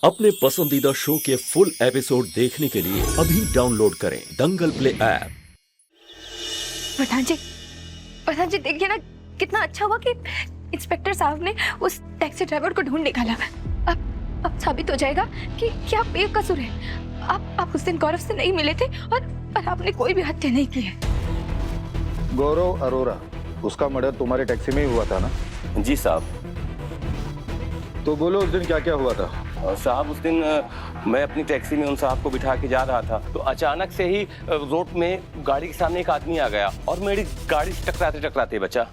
अपने पसंदीदा शो के फुल एपिसोड देखने के लिए अभी डाउनलोड करें दंगल प्ले ऐप। प्रधान जी देखिए ना, कितना अच्छा हुआ कि इंस्पेक्टर साहब ने उस टैक्सी ड्राइवर को ढूंढ निकाला। अब साबित हो जाएगा कि आप बेकसूर हैं। आप उस दिन गौरव से नहीं मिले थे और आपने कोई भी हत्या नहीं की है। गौरव अरोरा, उसका मर्डर तुम्हारे टैक्सी में ही हुआ था ना? जी साहब। तो बोलो उस दिन क्या क्या हुआ था? साहब उस दिन मैं अपनी टैक्सी में उन साहब को बिठा के जा रहा था तो अचानक से ही रोड में गाड़ी के सामने एक आदमी आ गया और मेरी गाड़ी से टकराते बचा।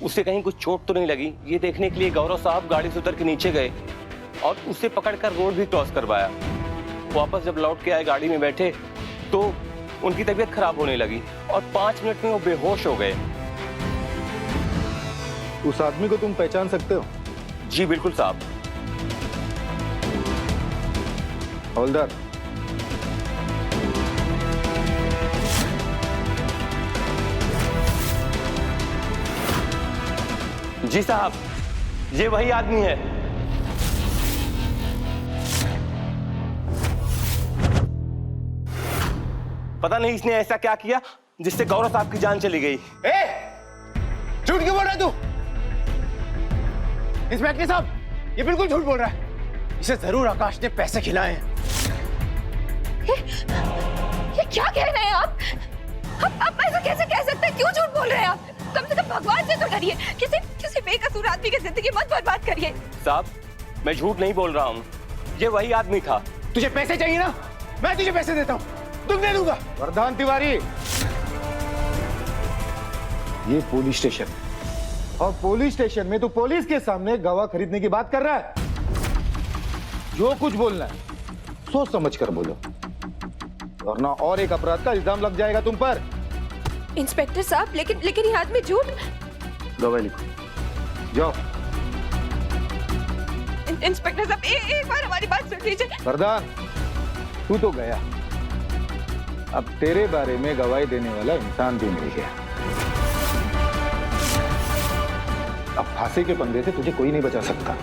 उसे कहीं कुछ चोट तो नहीं लगी, ये देखने के लिए गौरव साहब गाड़ी से उतर के नीचे गए और उसे पकड़कर रोड भी क्रॉस करवाया। वापस जब लौट के आए, गाड़ी में बैठे तो उनकी तबीयत खराब होने लगी और 5 मिनट में वो बेहोश हो गए। उस आदमी को तुम पहचान सकते हो? जी बिल्कुल साहब। हवलदार, जी साहब, ये वही आदमी है। पता नहीं इसने ऐसा क्या किया जिससे गौरव साहब की जान चली गई। झूठ क्यों बोल रहा है तू? इंस्पेक्टर साहब, ये बिल्कुल झूठ बोल रहा है। इसे जरूर आकाश ने पैसे खिलाए हैं। ये क्या कह रहे हैं आप ऐसा कैसे कह सकते हैं? क्यों झूठ बोल रहे हैं आप? कम से कम भगवान से तो डरिए। किसी बेकसूर आदमी की जिंदगी मत बर्बाद करिए। साहब, मैं झूठ नहीं बोल रहा हूँ, ये वही आदमी था। तुझे पैसे चाहिए ना? मैं तुझे पैसे देता हूँ, तुम दे दूंगा। प्रधान तिवारी, ये पुलिस स्टेशन और पुलिस स्टेशन में तो पुलिस के सामने गवाह खरीदने की बात कर रहा है। जो कुछ बोलना है सोच समझ कर बोलो, वरना और एक अपराध का इल्जाम लग जाएगा तुम पर। इंस्पेक्टर साहब, लेकिन ये आदमी झूठ। गवाही लिखो, जाओ। इंस्पेक्टर साहब, एक बार हमारी बात सुन लीजिए। प्रधान, तू तो गया, अब तेरे बारे में गवाही देने वाला इंसान भी मिल गया। अब फांसी के पंगे से तुझे कोई नहीं बचा सकता।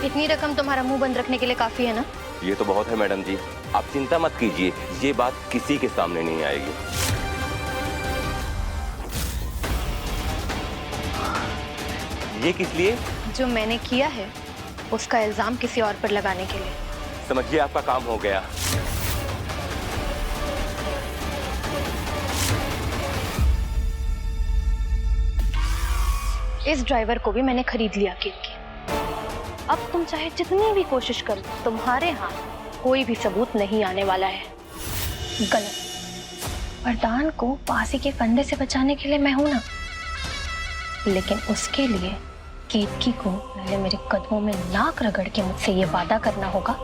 इतनी रकम तुम्हारा मुंह बंद रखने के लिए काफी है ना? ये तो बहुत है मैडम जी, आप चिंता मत कीजिए, ये बात किसी के सामने नहीं आएगी। ये किस लिए? जो मैंने किया है उसका इल्जाम किसी और पर लगाने के लिए। समझिए आपका काम हो गया। इस ड्राइवर को भी मैंने खरीद लिया केक की। अब तुम चाहे जितनी भी कोशिश करो, तुम्हारे हाथ कोई भी सबूत नहीं आने वाला है। गलत। वरदान को फांसी के फंदे से बचाने के लिए मैं हूं ना, लेकिन उसके लिए केतकी को पहले मेरे कदमों में नाक रगड़ के मुझसे ये वादा करना होगा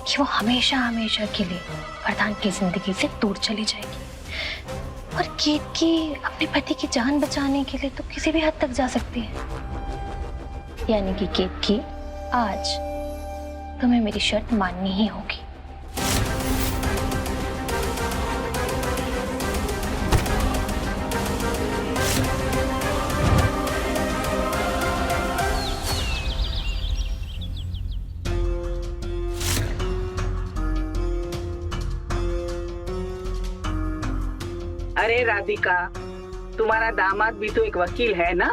कि वो हमेशा हमेशा के लिए वरदान की जिंदगी से दूर चली जाएगी। और केतकी अपने पति की जान बचाने के लिए तो किसी भी हद तक जा सकती है। यानी कि केतकी, आज तुम्हें मेरी शर्त माननी ही होगी। अरे राधिका, तुम्हारा दामाद भी तो एक वकील है ना,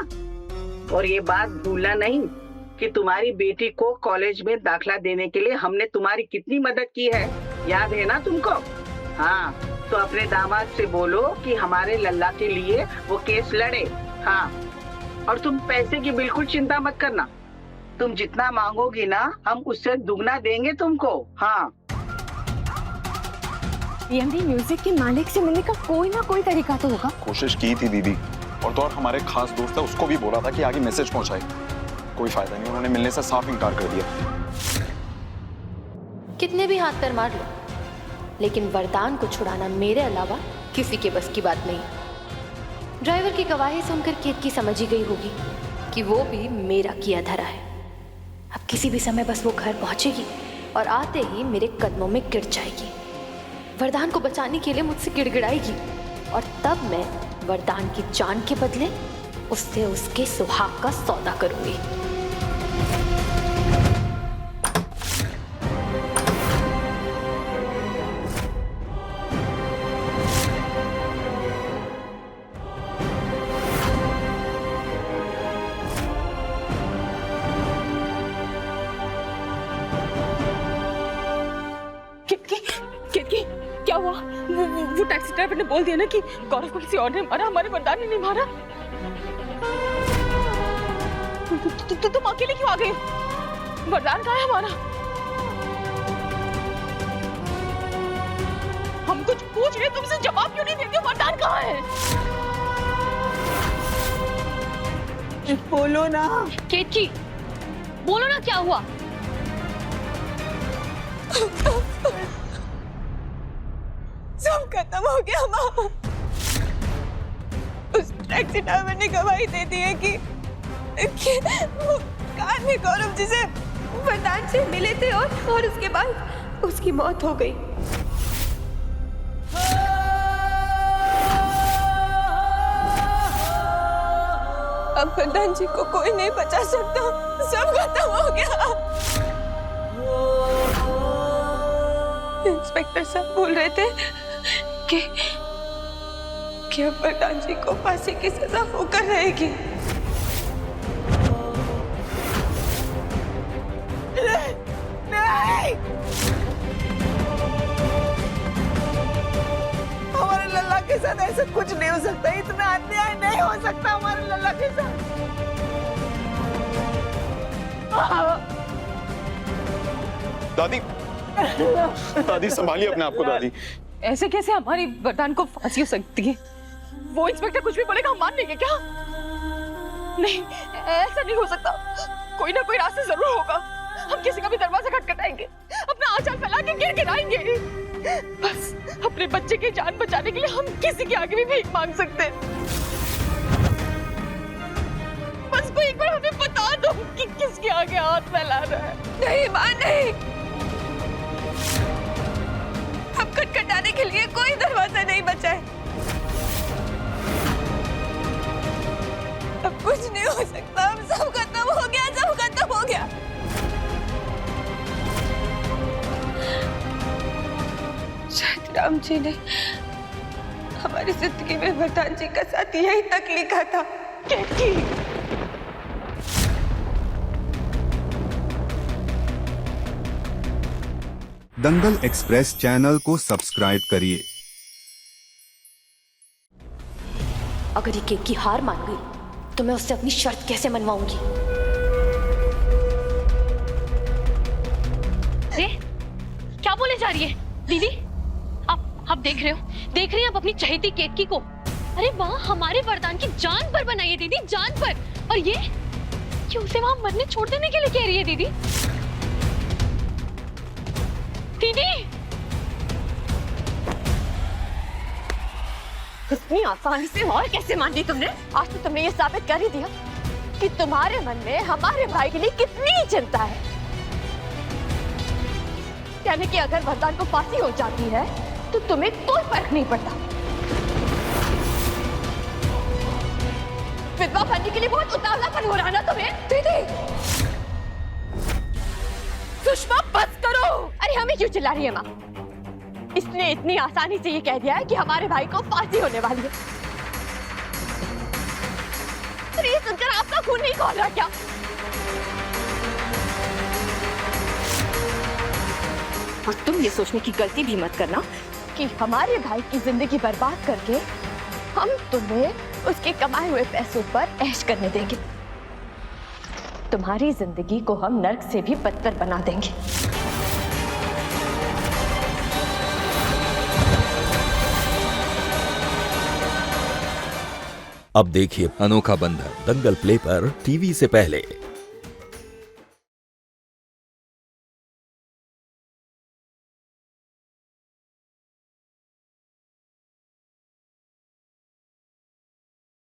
और ये बात भूलना नहीं कि तुम्हारी बेटी को कॉलेज में दाखला देने के लिए हमने तुम्हारी कितनी मदद की है, याद है ना तुमको? हाँ, तो अपने दामाद से बोलो कि हमारे लल्ला के लिए वो केस लड़े। हाँ, और तुम पैसे की बिल्कुल चिंता मत करना, तुम जितना मांगोगी ना हम उससे दुगना देंगे तुमको। हाँ, पीएमडी म्यूजिक के मालिक से मिलने का कोई ना कोई तरीका तो होगा। कोशिश की थी दीदी, और तो और हमारे खास दोस्त है, उसको भी बोला था कि आगे मैसेज पहुंचाए। कोई फायदा नहीं, उन्होंने मिलने से साफ इनकार कर दिया। कितने भी हाथ पैर मार लो, लेकिन वरदान को छुड़ाना मेरे अलावा किसी के बस की बात नहीं। ड्राइवर की गवाही सुनकर केतकी समझ ही गई होगी कि वो भी मेरा किया धरा है। अब किसी भी समय बस वो घर पहुंचेगी और आते ही मेरे कदमों में गिर जाएगी। वरदान को बचाने के लिए मुझसे गिड़गिड़ाएगी और तब मैं वरदान की जान के बदले उससे उसके सुहाग का सौदा करूंगी। क्या हुआ? वो टैक्सी ड्राइवर ने बोल दिया ना कि गौरव को किसी और ने मारा, हमारे वरदान ने नहीं मारा। तुम अकेले क्यों आ गए? वरदान कहाँ है हमारा? हम कुछ पूछ रहे, तुमसे जवाब क्यों नहीं देते? वरदान कहाँ है? बोलो ना। केतकी, बोलो ना क्या हुआ? सब खत्म हो गया माँ। उस टैक्सी ड्राइवर ने गवाही दे दी है कि वो कार में गौरव जी से वरदान से मिले थे और उसके बाद उसकी मौत हो गई। अब वरदान जी को कोई नहीं बचा सकता, सब खत्म हो गया। इंस्पेक्टर साहब बोल रहे थे कि अब वरदान जी को फांसी की सजा होकर रहेगी। नहीं, हमारे लल्ला के साथ ऐसा कुछ नहीं हो सकता, इतना अन्याय नहीं हो सकता हमारे लल्ला के साथ। दादी, दादी संभालिए अपने आप को। दादी, ऐसे कैसे हमारी वरदान को फांसी हो सकती है? वो इंस्पेक्टर कुछ भी बोलेगा हम मान लेंगे क्या? नहीं, ऐसा नहीं हो सकता। कोई ना कोई रास्ता जरूर होगा। हम किसी का भी दरवाजा खटखटाएंगे, अपना आंचल फैला के गिर गिराएंगे। बस अपने बच्चे की जान बचाने के लिए हम किसी के आगे भी भीख मांग सकते हैं। बस कोई एक बार हमें बता दो कि किसके आगे हाथ फैला रहा है। नहीं मां, नहीं। अब खटखटाने के लिए कोई दरवाजा नहीं बचा है। अब कुछ नहीं हो सकता, अब सब खत्म हो गया, सब खत्म हो गया। शायद राम जी ने हमारी जिंदगी में वरदान जी का साथ यही तक लिखा था। केतकी, दंगल एक्सप्रेस चैनल को सब्सक्राइब करिए। अगर ये केतकी हार मान गई तो मैं उससे अपनी शर्त कैसे मनवाऊंगी? अरे क्या बोले जा रही है दीदी? आप देख रहे हैं आप अपनी चहेती केतकी को। अरे वहाँ हमारे वरदान की जान पर बनाइए दीदी, जान पर। और ये उसे वहाँ मरने छोड़ देने के लिए कह रही है दीदी। दीदी इतनी आसानी से और कैसे मान ली तुमने? आज तो तुमने ये साबित कर ही दिया कि तुम्हारे मन में हमारे भाई के लिए कितनी चिंता है। यानी कि अगर वरदान को फांसी हो जाती है तो तुम्हें कोई फर्क नहीं पड़ता। विधवा बनने के लिए बहुत उतावलापन हो रहा ना तुम्हें? दीदी सुषमा बस करो। अरे हमें क्यों चिल्ला रही है माँ? इसने इतनी आसानी से ये कह दिया है कि हमारे भाई को फांसी होने वाली है। अरे ये सुनकर आपका खून नहीं खौल रहा क्या? और तुम ये सोचने की गलती भी मत करना कि हमारे भाई की जिंदगी बर्बाद करके हम तुम्हें उसके कमाए हुए पैसों पर ऐश करने देंगे। तुम्हारी जिंदगी को हम नर्क से भी बदतर बना देंगे। अब देखिए अनोखा बंधन दंगल प्ले पर टीवी से पहले।